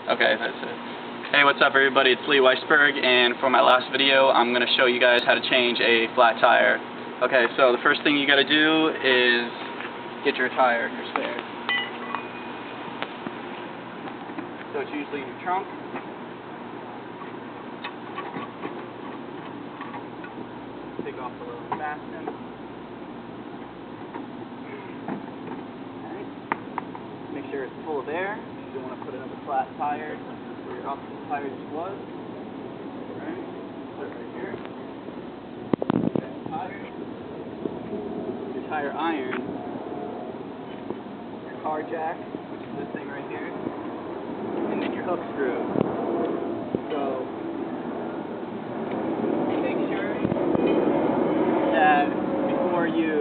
Okay, that's it. Hey, what's up everybody? It's Lee Weisberg, and for my last video, I'm going to show you guys how to change a flat tire. Okay, so the first thing you got to do is get your tire, your spare. So it's usually in your trunk. Take off the little fasten. Alright. Make sure it's full of air. You don't want to put another flat tire where your opposite tire just was. Alright. Put it right here. Your tire iron. Your car jack, which is this thing right here. And then your hook screw. So make sure that before you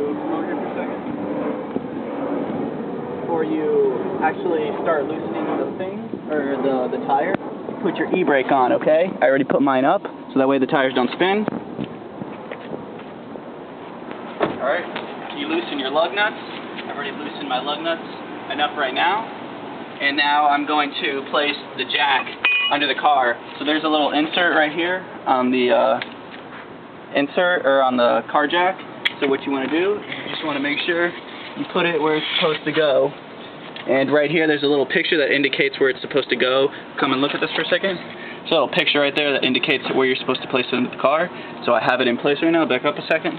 actually start loosening the thing or the tire, put your e-brake on, okay? I already put mine up so that way the tires don't spin. Alright, you loosen your lug nuts. I've already loosened my lug nuts enough right now. And now I'm going to place the jack under the car. So there's a little insert right here on the on the car jack. So what you want to do, you just want to make sure you put it where it's supposed to go. And right here there's a little picture that indicates where it's supposed to go. Come and look at this for a second. There's a little picture right there that indicates where you're supposed to place it into the car. So I have it in place right now. Back up a second.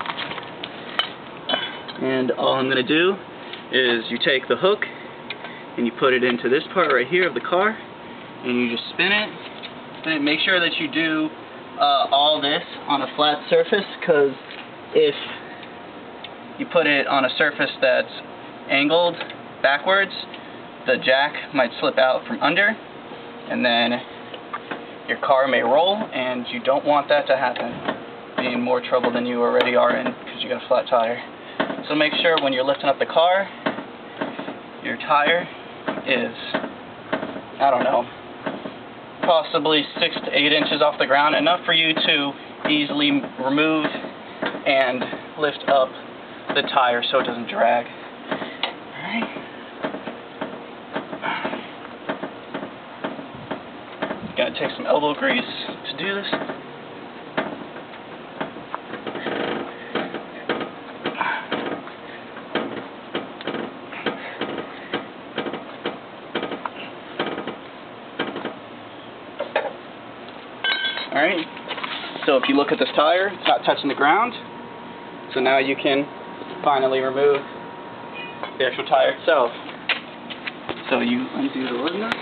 And all I'm going to do is you take the hook and you put it into this part right here of the car, and you just spin it. Then make sure that you do all this on a flat surface, because if you put it on a surface that's angled backwards, the jack might slip out from under, and then your car may roll, and you don't want that to happen. Be in more trouble than you already are in because you got a flat tire. So make sure when you're lifting up the car, your tire is, I don't know, possibly 6 to 8 inches off the ground, enough for you to easily remove and lift up the tire so it doesn't drag. Alright. Gotta take some elbow grease to do this. Alright, so if you look at this tire, it's not touching the ground, so now you can finally remove the actual tire itself. So you undo the lug nut.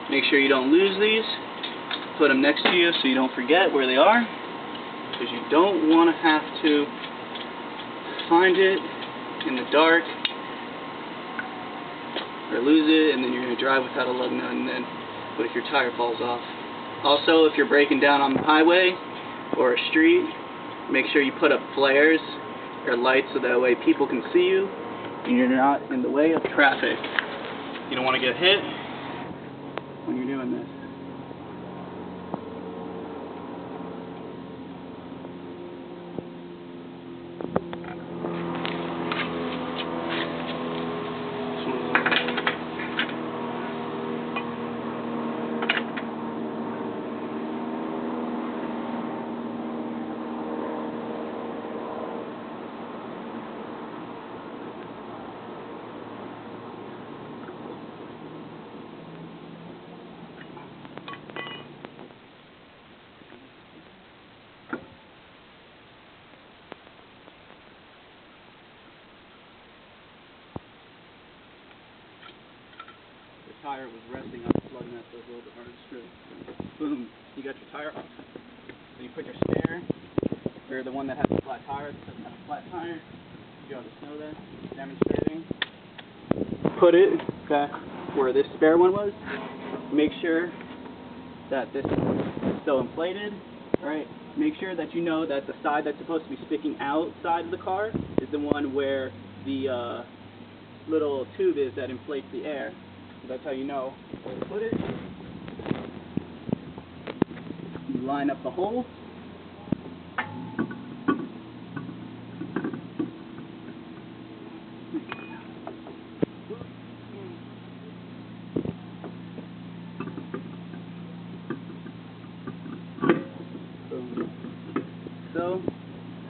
Make sure you don't lose these. Put them next to you so you don't forget where they are, because you don't want to have to find it in the dark or lose it, and then you're going to drive without a lug nut, and then what if your tire falls off? Also, if you're braking down on the highway or a street, make sure you put up flares or lights so that way people can see you and you're not in the way of traffic. You don't want to get hit when you're doing this. Tire was resting on the plug nut, so it was a little bit hard to screw. Boom, you got your tire off. So you put your spare, or the one that has a flat tire, that doesn't have a flat tire. You got the snow there, demonstrating. Put it back where this spare one was. Make sure that this is still inflated. Alright, make sure that you know that the side that's supposed to be sticking outside of the car is the one where the little tube is that inflates the air. So that's how you know where to put it. You line up the hole.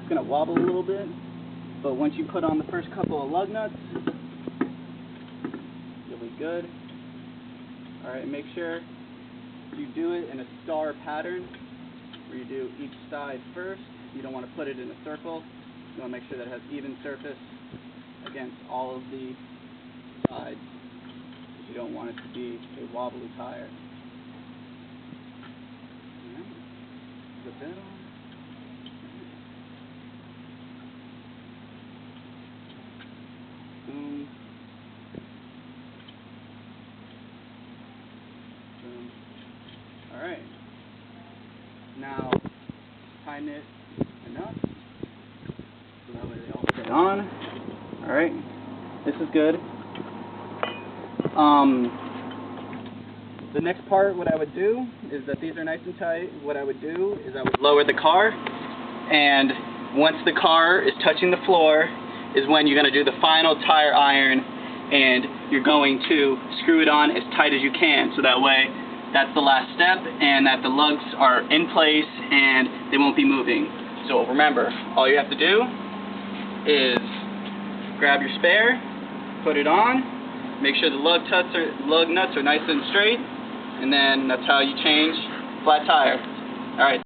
it's going to wobble a little bit, but once you put on the first couple of lug nuts, you'll be good. Alright, make sure you do it in a star pattern, where you do each side first. You don't want to put it in a circle. You want to make sure that it has even surface against all of the sides. You don't want it to be a wobbly tire. Alright, put that on. Boom. Boom. Alright. Now, tighten it enough so that way they all stay on. Alright. This is good. The next part, what I would do is that these are nice and tight. What I would do is I would lower the car, and once the car is touching the floor is when you're going to do the final tire iron, and you're going to screw it on as tight as you can, so that way that's the last step and that the lugs are in place and they won't be moving. So remember, all you have to do is grab your spare, put it on, make sure the lug nuts are nice and straight, and then that's how you change flat tire. Alright.